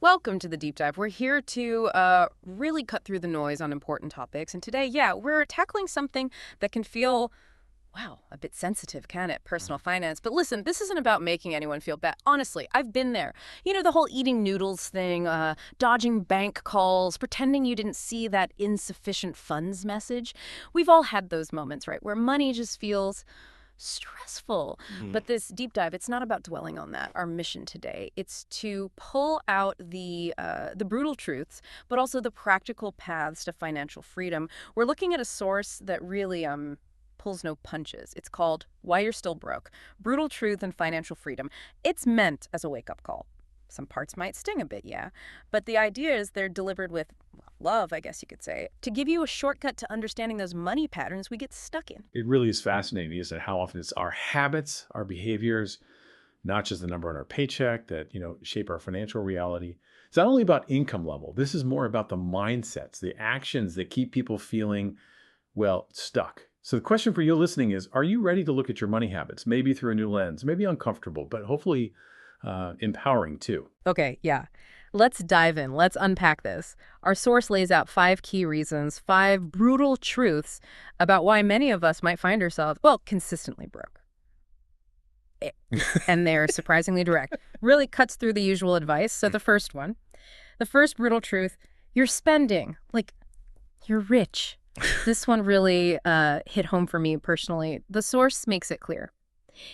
Welcome to the deep dive. We're here to really cut through the noise on important topics. And today, we're tackling something that can feel, wow, a bit sensitive, can it? Personal finance. But listen, this isn't about making anyone feel bad. Honestly, I've been there. You know, the whole eating noodles thing, dodging bank calls, pretending you didn't see that insufficient funds message. We've all had those moments, right, where money just feels stressful. But this deep dive, it's not about dwelling on that. Our mission today, it's to pull out the brutal truths, but also the practical paths to financial freedom. We're looking at a source that really pulls no punches. It's called Why You're Still Broke: Brutal Truth and Financial Freedom. It's meant as a wake-up call. Some parts might sting a bit, yeah. But the idea is they're delivered with love, I guess you could say, to give you a shortcut to understanding those money patterns we get stuck in. It really is fascinating, isn't it? How often it's our habits, our behaviors, not just the number on our paycheck that, shape our financial reality. It's not only about income level. This is more about the mindsets, the actions that keep people feeling, well, stuck. So the question for you listening is, are you ready to look at your money habits, maybe through a new lens, maybe uncomfortable, but hopefully empowering too? Okay, yeah. Let's dive in. Let's unpack this. Our source lays out 5 key reasons, 5 brutal truths about why many of us might find ourselves, well, consistently broke. And they're surprisingly direct. Really cuts through the usual advice. So the first one, the first brutal truth, you're spending like you're rich. This one really hit home for me personally. The source makes it clear.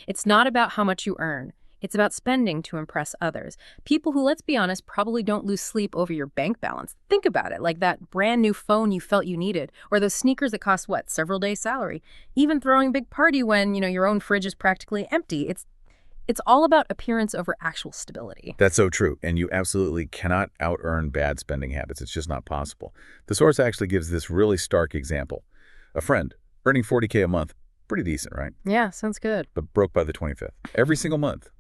It's not about how much you earn. It's about spending to impress others. People who, let's be honest, probably don't lose sleep over your bank balance. Think about it, like that brand new phone you felt you needed, or those sneakers that cost, what, several days' salary. Even throwing a big party when, your own fridge is practically empty. It's all about appearance over actual stability. That's so true. And you absolutely cannot out-earn bad spending habits. It's just not possible. The source actually gives this really stark example. A friend earning $40K a month, pretty decent, right? Yeah, sounds good. But broke by the 25th, every single month.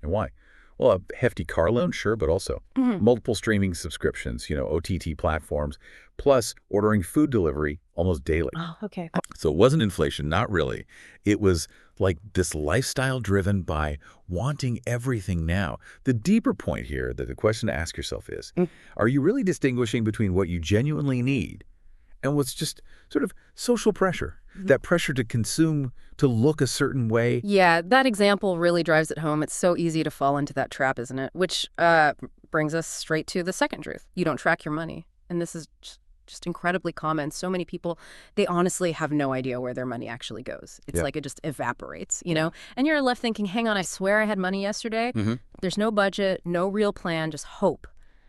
And why? Well, a hefty car loan, sure, but also multiple streaming subscriptions, OTT platforms, plus ordering food delivery almost daily. Oh, okay. So it wasn't inflation, not really. It was like this lifestyle driven by wanting everything now. The deeper point here, that the question to ask yourself is, are you really distinguishing between what you genuinely need and what's just sort of social pressure, that pressure to consume, to look a certain way? Yeah, that example really drives it home. It's so easy to fall into that trap, isn't it? Which brings us straight to the second truth. You don't track your money. And this is just incredibly common. So many people, they honestly have no idea where their money actually goes. It's like it just evaporates, And you're left thinking, hang on, I swear I had money yesterday. There's no budget, no real plan, just hope.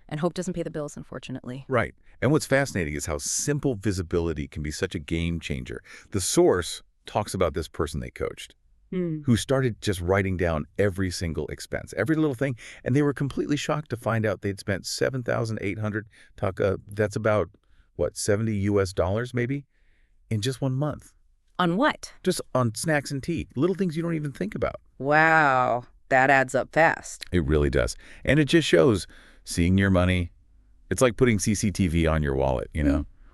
And hope doesn't pay the bills, unfortunately. Right. And what's fascinating is how simple visibility can be such a game changer. The source talks about this person they coached who started just writing down every single expense, every little thing. And they were completely shocked to find out they'd spent $7,800. That's about, what, $70 US maybe, in just 1 month. On what? Just on snacks and tea, little things you don't even think about. Wow, that adds up fast. It really does. And it just shows seeing your money. It's like putting CCTV on your wallet,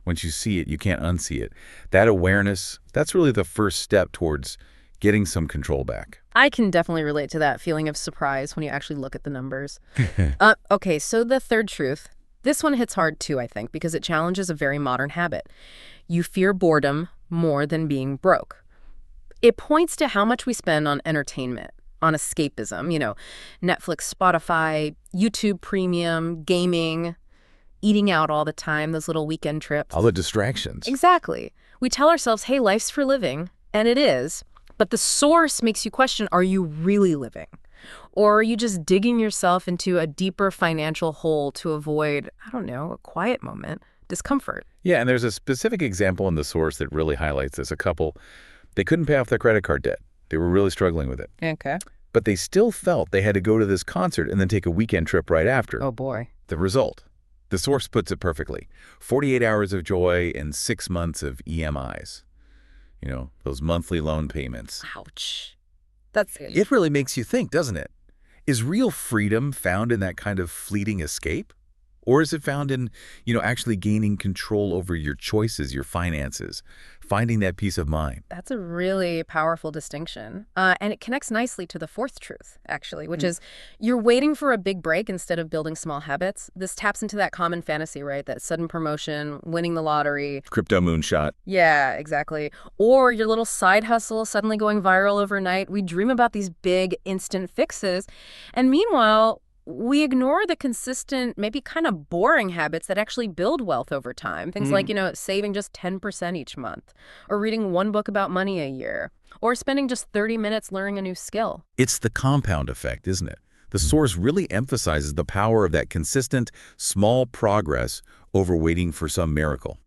Once you see it, you can't unsee it. That awareness, that's really the first step towards getting some control back. I can definitely relate to that feeling of surprise when you actually look at the numbers. Okay, so the third truth, this one hits hard too, I think, because it challenges a very modern habit. You fear boredom more than being broke. It points to how much we spend on entertainment, on escapism, Netflix, Spotify, YouTube Premium, gaming, eating out all the time, those little weekend trips. All the distractions. Exactly. We tell ourselves, hey, life's for living, and it is. But the source makes you question, are you really living? Or are you just digging yourself into a deeper financial hole to avoid, I don't know, a quiet moment, discomfort? Yeah, and there's a specific example in the source that really highlights this. A couple, they couldn't pay off their credit card debt. They were really struggling with it. Okay. But they still felt they had to go to this concert and then take a weekend trip right after. Oh, boy. The result, the source puts it perfectly. 48 hours of joy and 6 months of EMIs. Those monthly loan payments. Ouch. It really makes you think, doesn't it? Is real freedom found in that kind of fleeting escape? Or is it found in, actually gaining control over your choices, your finances, finding that peace of mind? That's a really powerful distinction. And it connects nicely to the fourth truth, actually, which is you're waiting for a big break instead of building small habits. This taps into that common fantasy, right? That sudden promotion, winning the lottery. Crypto moonshot. Yeah, exactly. Or your little side hustle suddenly going viral overnight. We dream about these big instant fixes. And meanwhile, we ignore the consistent, maybe kind of boring habits that actually build wealth over time. Things like, saving just 10% each month, or reading one book about money a year, or spending just 30 minutes learning a new skill. It's the compound effect, isn't it? The source really emphasizes the power of that consistent, small progress over waiting for some miracle.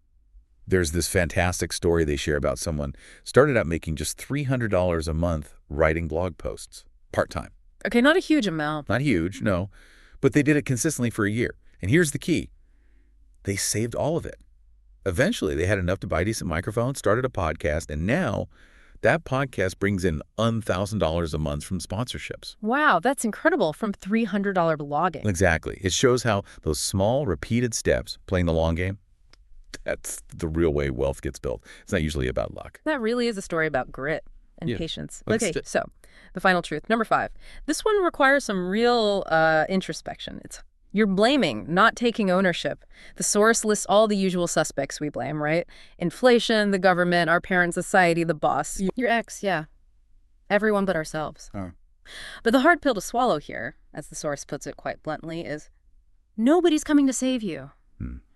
There's this fantastic story they share about someone started out making just $300 a month writing blog posts, part-time. Okay, not a huge amount. Not huge, no, but they did it consistently for a year. And here's the key. They saved all of it. Eventually, they had enough to buy a decent microphone, started a podcast, and now that podcast brings in $1,000 a month from sponsorships. Wow, that's incredible, from $300 blogging. Exactly. It shows how those small, repeated steps, playing the long game, that's the real way wealth gets built. It's not usually about luck. That really is a story about grit and Yeah. patience. Let's Okay, so the final truth, number 5. This one requires some real introspection. You're blaming, not taking ownership. The source lists all the usual suspects we blame, right? Inflation, the government, our parent society, the boss. Your ex, yeah. Everyone but ourselves. Oh. But the hard pill to swallow here, as the source puts it quite bluntly, is nobody's coming to save you.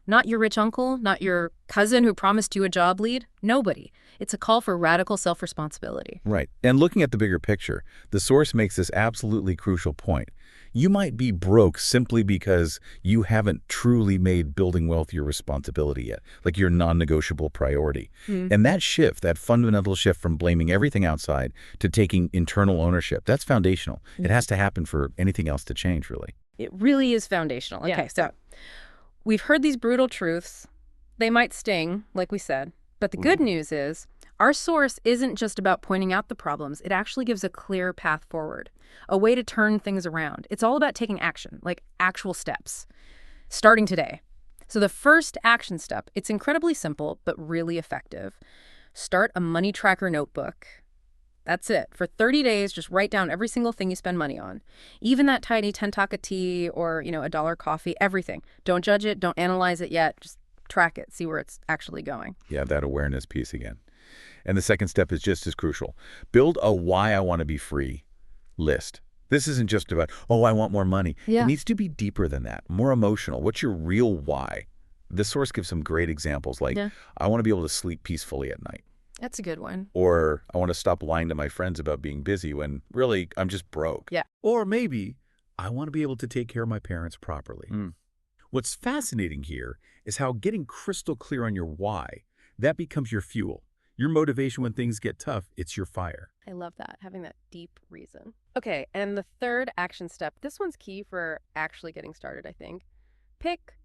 Not your rich uncle, not your cousin who promised you a job lead. Nobody. It's a call for radical self-responsibility. Right. And looking at the bigger picture, the source makes this absolutely crucial point. You might be broke simply because you haven't truly made building wealth your responsibility yet, like your non-negotiable priority. And that shift, that fundamental shift from blaming everything outside to taking internal ownership, that's foundational. It has to happen for anything else to change, really. It really is foundational. Okay, so we've heard these brutal truths. They might sting, like we said. But the good news is our source isn't just about pointing out the problems. It actually gives a clear path forward, a way to turn things around. It's all about taking action, like actual steps, starting today. So the first action step, it's incredibly simple, but really effective. Start a money tracker notebook. That's it. For 30 days, just write down every single thing you spend money on. Even that tiny 10 taka tea or, a $1 coffee, everything. Don't judge it. Don't analyze it yet. Just track it. See where it's actually going. Yeah, that awareness piece again. And the second step is just as crucial. Build a why I want to be free list. This isn't just about, oh, I want more money. Yeah. It needs to be deeper than that, more emotional. What's your real why? The source gives some great examples like, I want to be able to sleep peacefully at night. That's a good one. Or I want to stop lying to my friends about being busy when really I'm just broke. Yeah. Or maybe I want to be able to take care of my parents properly. What's fascinating here is how getting crystal clear on your why, that becomes your fuel. Your motivation when things get tough, it's your fire. I love that, having that deep reason. Okay, and the third action step, this one's key for actually getting started, I think. Pick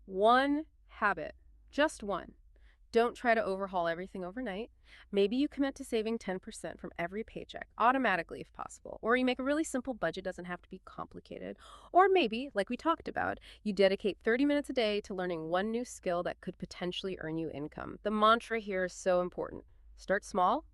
one habit, just one. Don't try to overhaul everything overnight. Maybe you commit to saving 10% from every paycheck, automatically if possible. Or you make a really simple budget, doesn't have to be complicated. Or maybe, like we talked about, you dedicate 30 minutes a day to learning one new skill that could potentially earn you income. The mantra here is so important. Start small,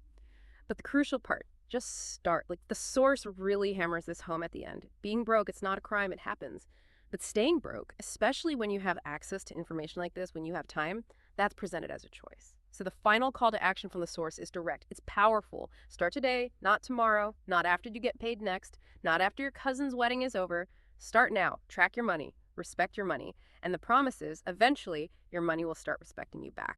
but the crucial part, just start. Like the source really hammers this home at the end. Being broke, it's not a crime, it happens. But staying broke, especially when you have access to information like this, when you have time, that's presented as a choice. So the final call to action from the source is direct. It's powerful. Start today, not tomorrow, not after you get paid next, not after your cousin's wedding is over. Start now. Track your money. Respect your money. And the promise is, eventually, your money will start respecting you back.